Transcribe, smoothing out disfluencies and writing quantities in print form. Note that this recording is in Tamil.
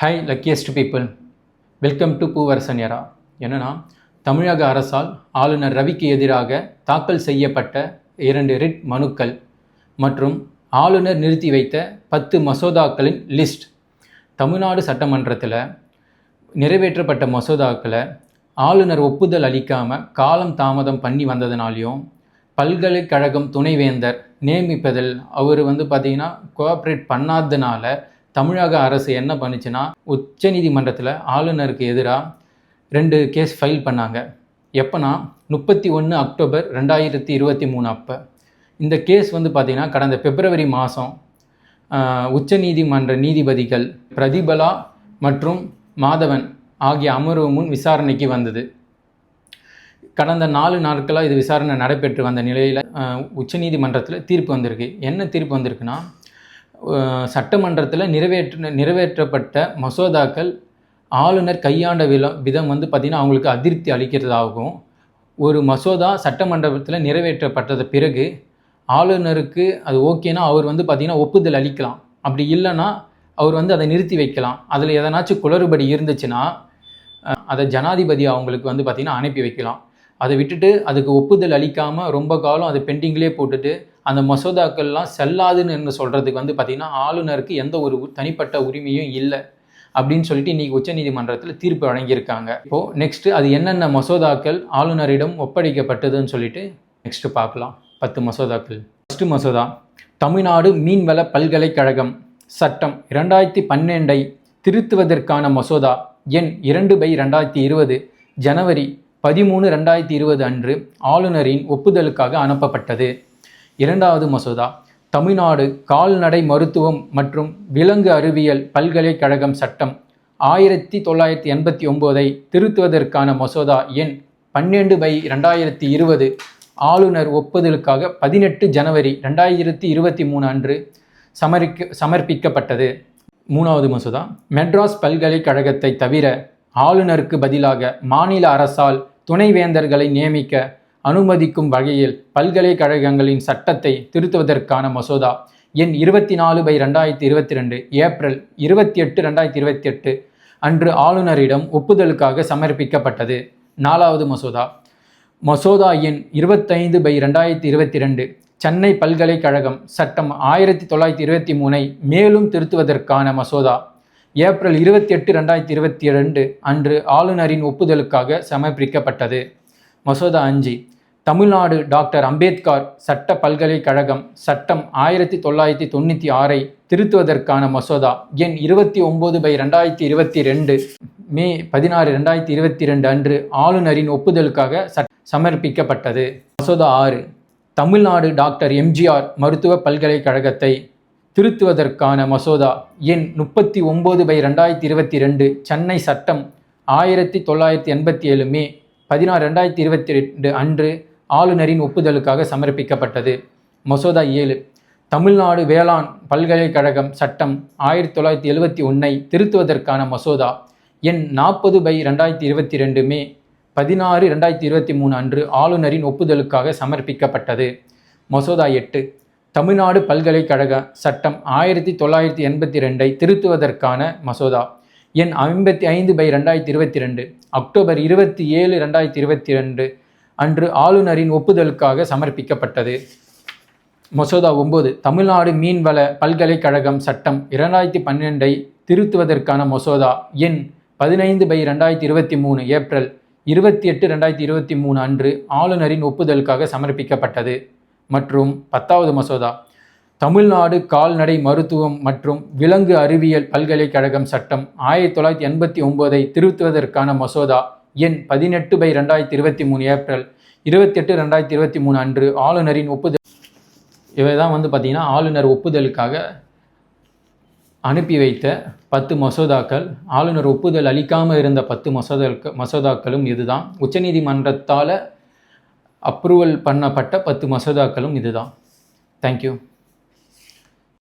High luckiest people, welcome to Poovarasan era. என்னென்னா, தமிழக அரசால் ஆளுநர் ரவிக்கு எதிராக தாக்கல் செய்யப்பட்ட 2 ரிட் மனுக்கள் மற்றும் ஆளுநர் நிறுத்தி வைத்த 10 மசோதாக்களின் லிஸ்ட். தமிழ்நாடு சட்டமன்றத்தில் நிறைவேற்றப்பட்ட மசோதாக்களை ஆளுநர் ஒப்புதல் அளிக்காமல் காலம் தாமதம் பண்ணி வந்ததுனாலையும், பல்கலைக்கழகம் துணைவேந்தர் நியமிப்பதில் அவர் பார்த்திங்கன்னா கோஆப்ரேட் பண்ணாததுனால தமிழக அரசு என்ன பண்ணுச்சுன்னா, உச்சநீதிமன்றத்தில் ஆளுநருக்கு எதிராக 2 கேஸ் ஃபைல் பண்ணாங்க. எப்போனா 31 அக்டோபர் 2023 அப்போ. இந்த கேஸ் பார்த்திங்கன்னா கடந்த பிப்ரவரி மாதம் உச்சநீதிமன்ற நீதிபதிகள் பிரதிபலா மற்றும் மாதவன் ஆகிய அமர்வு முன் விசாரணைக்கு வந்தது. கடந்த 4 நாட்களாக இது விசாரணை நடைபெற்று வந்த நிலையில் உச்சநீதிமன்றத்தில் தீர்ப்பு வந்திருக்கு. என்ன தீர்ப்பு வந்திருக்குன்னா, சட்டமன்றத்தில் நிறைவேற்றப்பட்ட மசோதாக்கள் ஆளுநர் கையாண்ட விதம் பார்த்திங்கன்னா அவங்களுக்கு அதிருப்தி அளிக்கிறதாகவும், ஒரு மசோதா சட்டமன்றத்தில் நிறைவேற்றப்பட்டது பிறகு ஆளுநருக்கு அது ஓகேனா அவர் பார்த்திங்கன்னா ஒப்புதல் அளிக்கலாம். அப்படி இல்லைன்னா அவர் அதை நிறுத்தி வைக்கலாம். அதில் எதனாச்சும் குளறுபடி இருந்துச்சுன்னா அதை ஜனாதிபதி அவங்களுக்கு பார்த்திங்கன்னா அனுப்பி வைக்கலாம். அதை விட்டுட்டு அதுக்கு ஒப்புதல் அளிக்காமல் ரொம்ப காலம் அதை பெண்டிங்லேயே போட்டுட்டு அந்த மசோதாக்கள்லாம் செல்லாதுன்னு சொல்கிறதுக்கு பார்த்திங்கன்னா ஆளுநருக்கு எந்த ஒரு தனிப்பட்ட உரிமையும் இல்லை அப்படின்னு சொல்லிட்டு இன்றைக்கி உச்சநீதிமன்றத்தில் தீர்ப்பு வழங்கியிருக்காங்க. இப்போது நெக்ஸ்ட்டு அது என்னென்ன மசோதாக்கள் ஆளுநரிடம் ஒப்படைக்கப்பட்டதுன்னு சொல்லிட்டு நெக்ஸ்ட்டு பார்க்கலாம். 10 மசோதாக்கள். ஃபஸ்ட்டு மசோதா, தமிழ்நாடு மீன்வள பல்கலைக்கழகம் சட்டம் 2012 திருத்துவதற்கான மசோதா எண் 2/2020 ஜனவரி 13, 2020 அன்று ஆளுநரின் ஒப்புதலுக்காக அனுப்பப்பட்டது. இரண்டாவது மசோதா, தமிழ்நாடு கால்நடை மருத்துவம் மற்றும் விலங்கு அறிவியல் பல்கலைக்கழகம் சட்டம் 1989 திருத்துவதற்கான மசோதா எண் 12/2020 ஆளுநர் ஒப்புதலுக்காக 18 ஜனவரி 2023 அன்று சமர்ப்பிக்கப்பட்டது. மூணாவது மசோதா, மெட்ராஸ் பல்கலைக்கழகத்தை தவிர ஆளுநருக்கு பதிலாக மாநில அரசால் துணைவேந்தர்களை நியமிக்க அனுமதிக்கும் வகையில் பல்கலைக்கழகங்களின் சட்டத்தை திருத்துவதற்கான மசோதா எண் 24/2022 ஏப்ரல் 28, 2028 அன்று ஆளுநரிடம் ஒப்புதலுக்காக சமர்ப்பிக்கப்பட்டது. நாலாவது மசோதா, மசோதா எண் 25/2022 சென்னை பல்கலைக்கழகம் சட்டம் 1923 மேலும் திருத்துவதற்கான மசோதா ஏப்ரல் 28, 2022 அன்று ஆளுநரின் ஒப்புதலுக்காக சமர்ப்பிக்கப்பட்டது. மசோதா 5, தமிழ்நாடு டாக்டர் அம்பேத்கர் சட்ட பல்கலைக்கழகம் சட்டம் 1996 திருத்துவதற்கான மசோதா எண் 29/2022 மே 16, 2022 அன்று ஆளுநரின் ஒப்புதலுக்காக சமர்ப்பிக்கப்பட்டது. மசோதா 6, தமிழ்நாடு டாக்டர் எம்ஜிஆர் மருத்துவ பல்கலைக்கழகத்தை திருத்துவதற்கான மசோதா எண் 39/2022 சென்னை சட்டம் 1987 மே 16, 2022 அன்று ஆளுநரின் ஒப்புதலுக்காக சமர்ப்பிக்கப்பட்டது. மசோதா 7, தமிழ்நாடு வேளாண் பல்கலைக்கழகம் சட்டம் 1971 திருத்துவதற்கான மசோதா எண் 40/2022 மே 16, 2023 அன்று ஆளுநரின் ஒப்புதலுக்காக சமர்ப்பிக்கப்பட்டது. மசோதா 8, தமிழ்நாடு பல்கலைக்கழக சட்டம் 1982 திருத்துவதற்கான மசோதா எண் 55/2022 அக்டோபர் 27, 2022 அன்று ஆளுநரின் ஒப்புதலுக்காக சமர்ப்பிக்கப்பட்டது. மசோதா 9, தமிழ்நாடு மீன்வள பல்கலைக்கழகம் சட்டம் 2012 திருத்துவதற்கான மசோதா எண் 15/2023 ஏப்ரல் 28, 2023 அன்று ஆளுநரின் ஒப்புதலுக்காக சமர்ப்பிக்கப்பட்டது. மற்றும் 10வது மசோதா, தமிழ்நாடு கால்நடை மருத்துவம் மற்றும் விலங்கு அறிவியல் பல்கலைக்கழகம் சட்டம் 1989 திருத்துவதற்கான மசோதா எண் 18/2023 ஏப்ரல் 28, 2023 அன்று ஆளுநரின் ஒப்புதல். இவை தான் பார்த்திங்கன்னா ஆளுநர் ஒப்புதலுக்காக அனுப்பி வைத்த 10 மசோதாக்கள். ஆளுநர் ஒப்புதல் அளிக்காமல் இருந்த 10 மசோதாக்களும் இதுதான். உச்சநீதிமன்றத்தால் அப்ரூவல் பண்ணப்பட்ட 10 மசோதாக்களும் இதுதான். தேங்க்யூ.